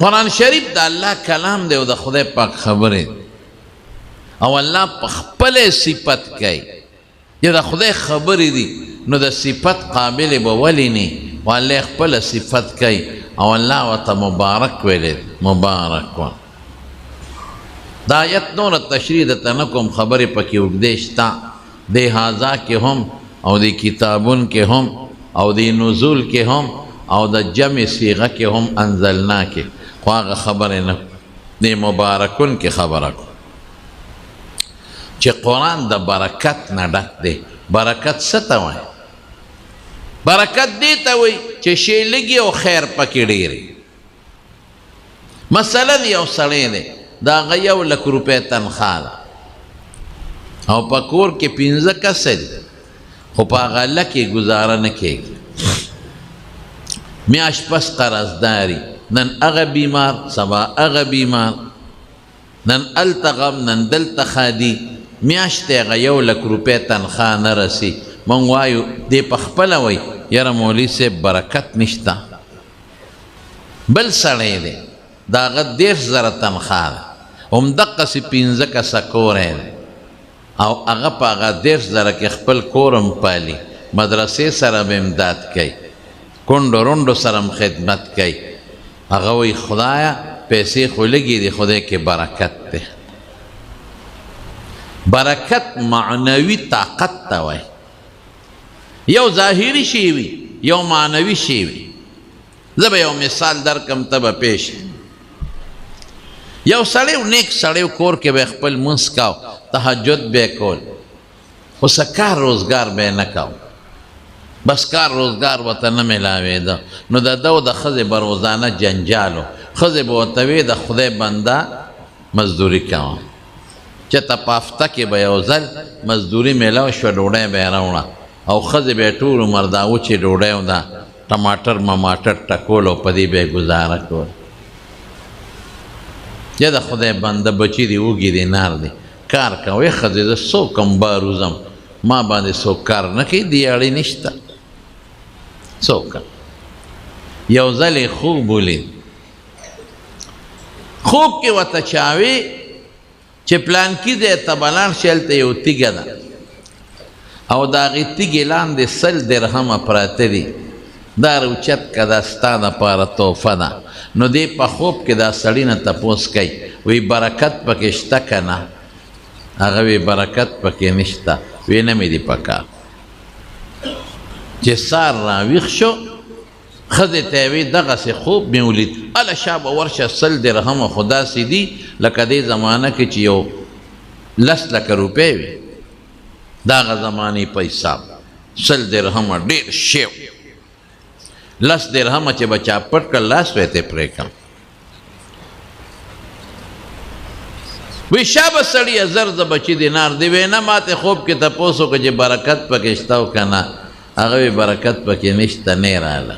قرآن شریف د الله کلام دی او د خدای پاک خبره او الله په خپل صفت کوي یا د خدای خبرې دي نو د صفت قابل به ولې نه و الله خپل صفت کوي او الله ورته مبارک ویلی مبارک و دا آیت نور تشریح درته نه کوم خبرې پکې اوږدې شته د هاذا کې هم او د کتابون کې هم او د نزول کې هم او د جمع صیغه کې هم انزلنا کې خو هغه خبرې نه د مبارکون کې خبره کو چې قرآن د برکت نه ډک دی برکت څه ته وایي برکت دې ته وایي چې شی لږي او خیر پکې ډېر مثلا یو سړی دی د هغه 1,00,000 روپۍ تنخواه ده او په کور کې 15 کسه دي خو په هغه لکې ګزاره نه کېږي میاشت پس قرضداري نن هغه بیمار سبا هغه بیمار نن هلته غم نن دلته ښادي میاشت هغه 1,00,000 روپۍ تنخواه نه رسي موږ وایو دې په خپله وایي یاره مولوي صاحب برکت نشته بل سړی دی د هغه 10,000 تنخواه ده همدقسې 15 کسه کوری دی او هغه په هغه 10,000 کې خپل کورم پالي مدرسې سره به امداد کوي کونډو رونډو سره هم خدمت کوي هغه وایي خدایه پیسې خو لږې دي خدای کې برکت دی برکت معنوي طاقت ته وایي یو ظاهري شی وي یو معنوي شی وي زه به یو مثال درکم ته به پیش یو سړی نیک سړی کور کې به خپل لمونځ کاو تهجد به کول خو څه کار روزګار به یې نه کاو بس کار روزګار ورته نه میلاوېده نو د ده او د ښځې به روزانه جنجال و ښځې به ورته وې د خدای بنده مزدوري کوه چېرته په هفته کې به یو ځل مزدوري میلاو شوه ډوډۍ به یې راوړه او ښځې به یې ټول عمر دا وچې ډوډۍ او دا ټماټر مماټر ټکول او په دې به یې ګزاره کول یا د خدای بنده بچي دي وږي دي نار دي کار کوي ښځې زه څوک هم باروزم ما باندې څوک کار نه کوي دیاړې نشته څوک یو ځل یې خوب ولید خوب کې ورته چاوي چې پلانکي ځای ته به لاړ شي هلته یو تیږه ده او د هغې تیږې لاندې 100 درهمه پراته دي دا روچت که دا ستا دپاره تحفه ده نو دې په خوب کې دا سړي نه تپوس کوي وی برکت پکې شته که نه هغه وی برکت پکې نشته وی نه مې دي پکار چې سار راویښ شو ښځې ته یې وی دغسې خوب مې ولید هله شا به ورشه 100 درهمه خو داسې دي لکه دې زمانه کې چې یو 10,00,000 روپۍ وي د هغه زمانې په حساب 100 درهمه ډېر شی 10 درهمه چې به چا پټ کړ لاس به یې ته پرې کړم وی شا به سړیه زر د بچي دینار دی وی نه ما ته خوب کې تپوس وکړه چې برکت پکې شته او که نه هغه وی برکت پکې نشته نه راله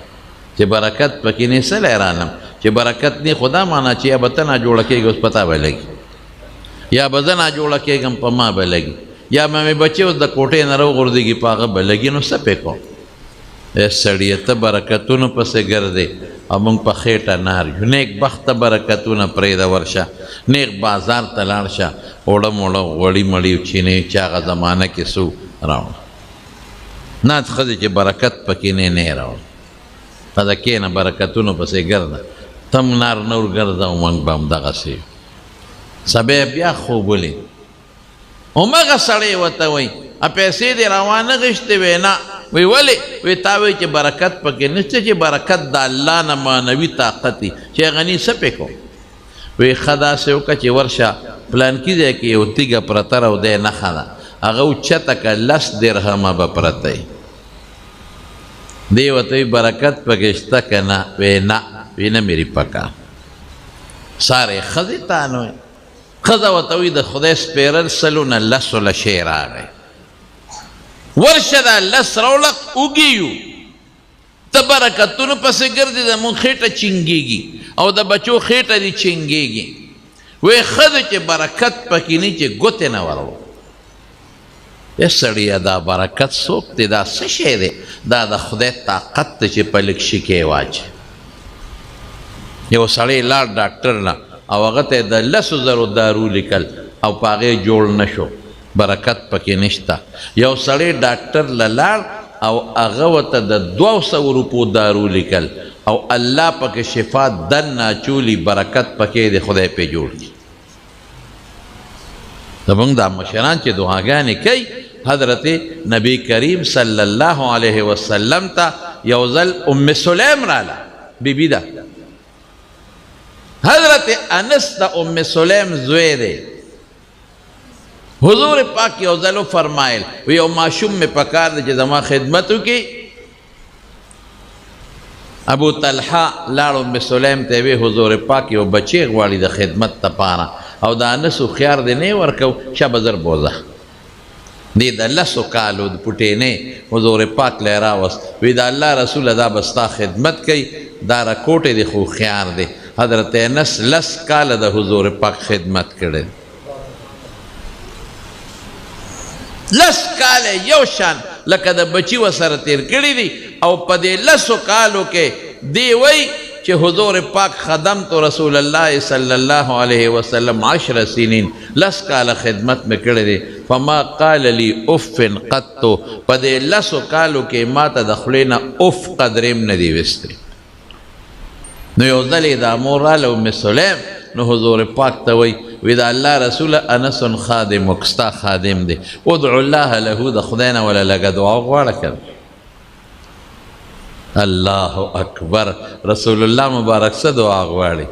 چې برکت پکې نه سلی رالم چې برکت نه خدا معنا چې یا به ته ناجوړه کېږي اوس پتا به لګي یا به زه ناجوړه کېږم په ما به لګي یا به مې بچې اوس د کوټې نه راوغورځېږي په هغه به لګي نو څه پې کوم سړیه ته برکتونو پسې ګرځې او موږ په خېټه نار یو نیک بخته برکتونه پرېږده ورشه نیک بازار ته لاړ شه اوړه موړه غوړي مړي چینې چې هغه زمانه کې سو راوړه نه ښځې چې برکت پکې نه راوړه ښځه کښېنه برکتونو پسې ګرځه ته هم نار نور ګرځه او موږ به همدغسې سبا بیا خوب ولید همغه سړی ورته وایي پیسې دې روانه غشتې وې نه وی ولې وی تا وی چې برکت پکې نشته چې برکت د الله نه معنوي طاقت دی چې غني څه پې کوم وی ښه داسې وکړه چې ورشه پلانکي ځای کې یو تیږه پرته او دی نښه ده هغه اوچته کړه 10 درهمه به پرته وي دی ورته وی برکت پکې شته که نه وی نه وی نه مې پکار سارې ښځې ته نه وی ښځه ورته وی د خدای سپېرل سلو نه لسو له شی راغی ورشه دا 10 راوړه اوږې یو ته برکتونو پسې ګرځې زمونږ خېټه چینګېږي او د بچو خېټه دې چینګېږي وی ښځه چې برکت پکې نه چې ګوتې نه ورو سړیه دا برکت څوک دی دا څه شی دی دا د خدای طاقت دی چې په لږ شي کې واچي یو سړی لاړ ډاکټر نه او هغه ته د 10,000 دارو لیکل او په هغې جوړ نه شو، برکت پکې نشته. یو سړی ډاکټر له لاړ او هغه ورته د 200 روپو دارو لیکل او الله پکې شفا دننه اچولي، برکت پکې د خدای پې جوړ کړي. زموږ دا مشران چې دعاګانې کوي، حضرت نبی کریم صلی الله علیه وسلم ته یو ځل ام سلیم راله، بیبي ده، حضرت انس د ام سلیم زوی دی. حضور پاک یو ځل فرمایل و یو ماشوم مې پکار دی چې زما خدمت وکړي. ابو طلحه لاړ ام سلیم ته وی حضور پاک یو بچی غواړي د خدمت دپاره او د انس خيار دی نه ورکو، شبه زر بوزه دی د 10 کالو د پټینې حضور پاک له راوست، وی د الله رسول دا بستا خدمت کوي، دا رکوټې دی خو خيار دی. حضرت انس 10 کاله د حضور پاک خدمت کړي، 10 کاله یو شان لکه د بچی وسره تیر کړي دي. او په دې 10 کالو کې دی وی چې حضور پاک خدمت رسول الله صلی الله علیه وسلم 10 سنین، 10 کاله خدمت مې کړي دي. فما قال لي اف قط، په دې 10 کالو کې ماته د خولې نه اف قدریم نه دی وستې. نو یو ځل یې دا مور راله ام سلیم، نو حضور پاک ته وی د الله رسول انس خادمک، ستا خادم دی، ادعو الله له، د خدای نه ولا لږه دعا وغواړه کړه. الله اکبر، رسول الله مبارک څه دعا غواړي؟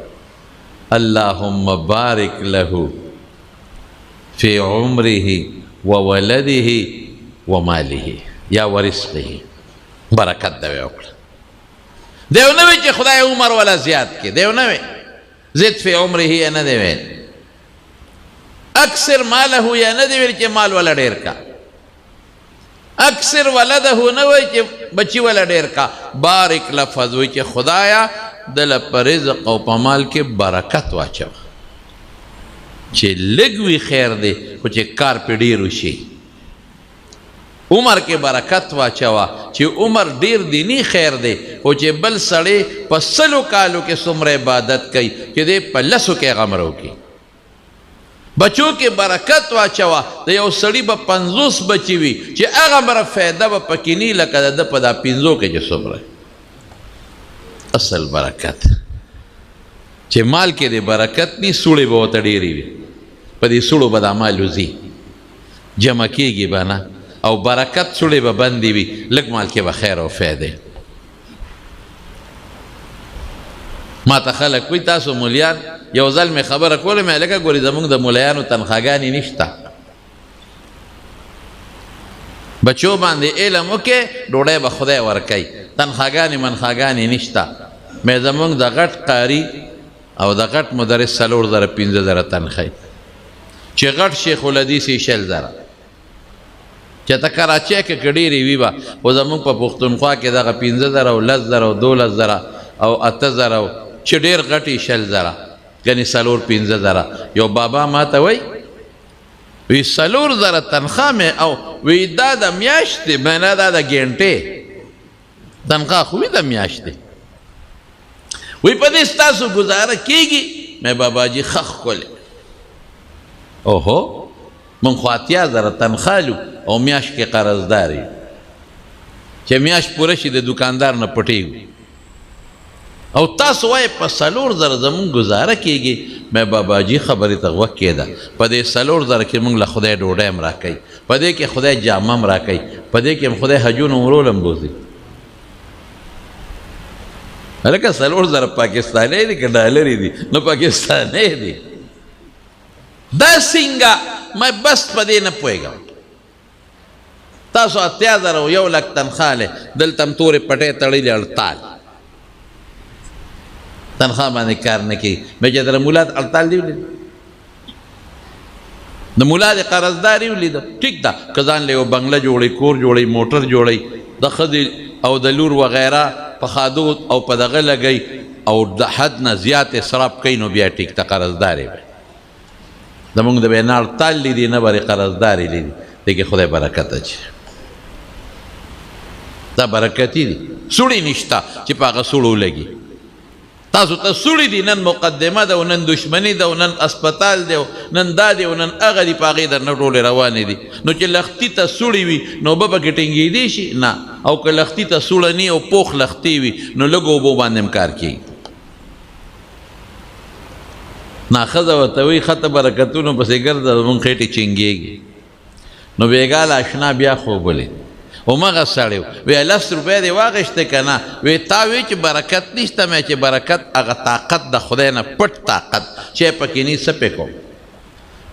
اللهم بارک له فی عمره وولده وماله یا ورزقه، برکت دی وکړه. دیو نه وی چې خدای عمر ولا زیات کې، دیو نه وی زد فی عمره یا نه دی ویل، اکثر ماله یا نه دی ویل چې مال ولا ډیر کا، اکثر ولده نه وی چې بچی ولا ډیر کا. بارک لفظ وی چې خدایا دل په رزق او په مال کې برکت واچو، چې لږ وي خیر دی خو چې کار پې ډیر وشي. عمر کې برکت واچوه، چې عمر ډیر دینی خیر دی خو چې بل سړی په 100 کالو کې څومره عبادت کوي چې دی په 10 کې غمر وکړي. بچو کې برکت واچوه، د یو سړي به 50 بچي وي چې هغه مره فایده به پکې نه لکه د په دا 50 کې چې څومره اصل برکت. چې مال کې د برکت نی، سوړې به ورته ډېرې وي، په دې سوړو به دا مال وځي، جمع کېږي به نه، او برکت سوړې به بندې وي، لږ مال کې به خیر او فایده. ما ته خلک وایي تاسو مولیان، یو ځل مې خبره کوله مې لکه ګورې زمونږ د مولیانو تنخواګانې نشته، بچو باندې علم وکې ډوډۍ به خدای ورکوي، تنخواګانې منخواګانې نشته. مې زمونږ د غټ قاري او د غټ مدرس 4,000-5,000 تنخواه، چې غټ شیخ الحدیث 60,000، چې ته کراچۍ کې که ډېرې وي به، خو زمونږ په پښتونخوا کې دغه 15,000 او 10,000 او 12,000 او 8,000 چې ډېر غټې 60,000 یعنې 4-15,000. یو بابا ما ته وایي وی 4,000 تنخواه مې، او وی دا د میاشتې، مې نه دا د ګنټې تنخواه، خو وی د میاشتې. وی په دې ستاسو ګزاره کېږي؟ مې بابا جي خخ کولې، اوهو من خو 80,000 تنخواه لو او میاشت کې قرضدار یو، چې میاشت پوره شي د دکاندار نه پټېږو، او تاسو وایي په 4,000 زمونږ ګزاره کېږي. مې بابا جي خبرې ته غوږ کېده، په دې 4,000 کې مونږ له خدای ډوډۍ هم راکوي، په دې کې خدای جامه هم راکوي، په دې کې هم خدای حجونو عمرو هم بوځي. هلکه 4,000 پاکستانی دي که ډالري دي؟ نو پاکستانی دي. دا څنګه؟ مې بس په دې نه پوهېږم. تاسو 80,000 او 1,00,000 تنخواه لې، دلته هم تورې پټۍ تړلې 48 تنخواه باندې کار نه کوي. مې چې در مولا 48 دی ولید، د مولا د قرضداري ولید، ټیک ده، که ځان له یو بنګله جوړوي، کور جوړوي، موټر جوړوي، د ښځې او د لور وغیره په خادو او په دغه لګوي او د حد نه زیات اسراف کوي، نو بیا ټیک ته قرضداري وي. زمونږ د بیا نه 48 دي نه برې قرضداري دي، دی کې خدای برکت اچي. دا برکتي دي، سوړي نشته چې په هغه سوړو لګي. تاسو ته سوړي دي نن مقدمه ده او نن دشمني ده او نن اسپتال دی او نن دا دی او نن هغه دي په هغې درنه ټولې روانې دي نو چې لختي ته سوړي وي نو اوبه پکې ټینګېدی شي نه او که لختي ته سوړه نی او پوخ لختي وي نو لږو اوبو باندې هم کار کوي نه ښځه ورته وایي ښه ته برکتونو پسې ګرځه زمونږ خېټې چینګېږي نو بېګال اشنا بیا خوب ولید همغه سړی وی 10 روپۍ دې واخیستې که نه وی تا وی چې برکت نشته مې چې برکت هغه طاقت د خدای نه پټ طاقت چې پکې نی څه پې کوم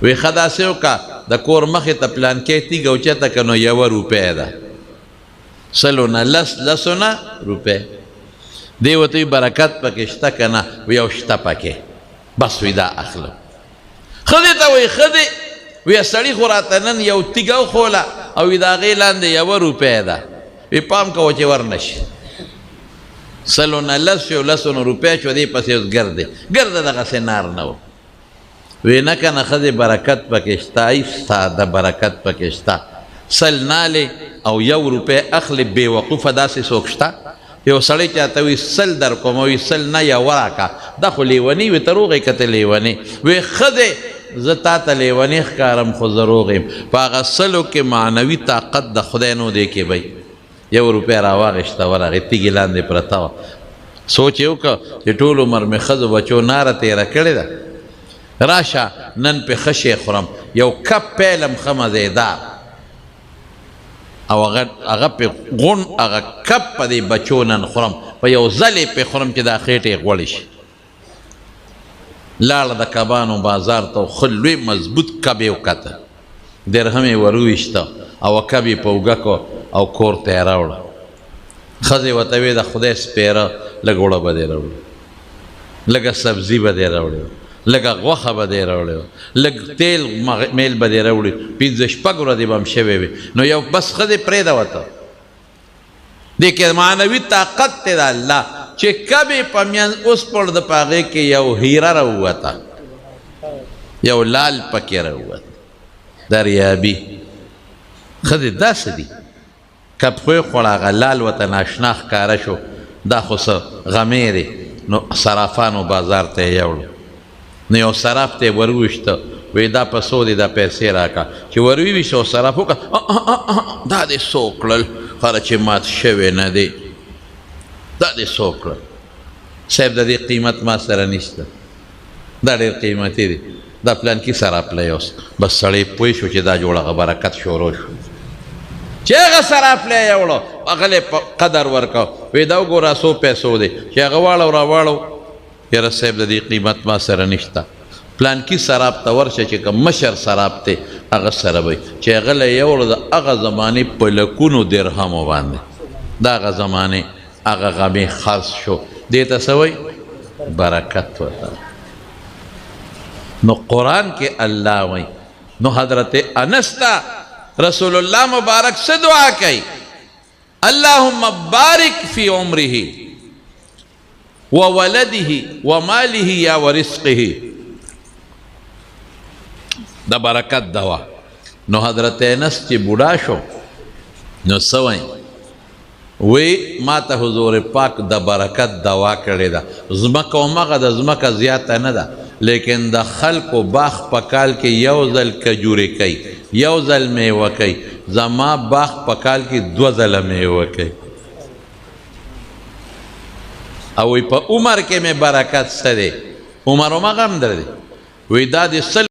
وی ښه داسې وکړه د کور مخې ته پلانکۍ تیږه اوچته که نو 1 روپۍ ده 100 نه 10 نه روپۍ دی ورته وي برکت پکې شته که نه وی یو شته پکې بس وی دا اخلم ښځې ته وی ښځې وی سړي خو راته نن یو تیږه وښوله او وی د هغې لاندې 1 روپۍ ده وی پام کوه چې ورنشي 100 نه 10 شو 10 نه روپۍ شو دې پسې اوس ګرد ګرده دغسې نار نه و وی نه که نه ښځې برکت پکې شته ای ساده برکت پکې شته 100 نالې او 1 روپۍ اخلې بې وقوفه داسې څوک شته یو سړی چاته وي 100 در کوم وي 100 نه 1 راکړه دا خو لیوني وي ته روغې که ته لیونې وی ښځې زه تا ته لیونی ښکارم خو زه روغ یم په هغه 100 کې معنوي طاقت د خدای نو دی کې بی 1 روپۍ راواغېسته ورغې تیږې لاندې پرته وه سوچ یې وکړه چې ټول عمر مې ښځو بچو ناره تېره کړې ده راشه نن پې ښه شی خورم یو کپ پیلم ښه مزېدار او هغه پې غون هغه کپ په دې بچو نن خورم په یو ځل یې پې خورم چې دا خېټې یې غوړې شي لاړه د کبانو بازار ته ښه لوی مضبوط کب یې وکته درهم یې ورویشته او کب یې په اوږه کړه او کور ته یې راوړه ښځې ورته ویې د خدای سپېره لږ اوړه به دې راوړي لږه سبزي به دې راوړې لږه غوښه به دې راوړې لږ تیل میل به دې راوړي 5-6 ورځې به هم شوې وي نو یو بس ښځې پرېږده ورته دې کې معنوي طاقت دی د الله چې کبې په منځ اوس پړ د په هغې کې یو هیره راووته یو لال پکې راووته دریابي ښځې داسې دي کب خو یې خوړه هغه لال ورته ناشنا ښکاره شو دا خو څه غمې دی نو صرافانو بازار ته یې یوړو نو یو صراف ته یې ورویشته وی دا په څو دی دا پیسې راکړه چې ورویویشته او صراف وکړه دا دې څو کړل خره چې مات شوی نه دی دا دې څو کړل صاحب د دې قیمت ما سره نشته دا ډېر قیمتي دی دا پلانکي سراپلی اوس بس سړی پوه شو چې دا جوړه برکت شروع شو چې هغه سراپلی یې وړو هغه په قدر ورکړه وی دا وګوره 100 پیسو دی چې هغه واړو راواړو یاره صاحب د دې قیمت ما سره نشته پلانکي سراب ته ورشه چې کوم مشر سراب دی هغه سره وی چې هغه له یې وړو د هغه زمانې په لکونو درهمو باندې د هغه زمانې هغه غمې خاص شو دې ته څه وایي برکت ورته نو قرآن کې الله وایي نو حضرت انس ته رسول الله مبارک څه دعا کوي اللهم بارک فی عمره وولده وماله یا ورزقه د برکت دوا نو حضرت انس چې بوډا شو نو څه وایي وی ما ته حضور پاک د برکت دوا کړې ده ځمکه همغه د ځمکه زیاته نه ده لیکن د خلکو باغ په کال کې یو ځل کجورې کوي یو ځل میوه کوي زما باغ په کال کې 2 ځله میوه کوي او وی په عمر کې مې برکت څه دی عمر همغه هم در دی وی دا د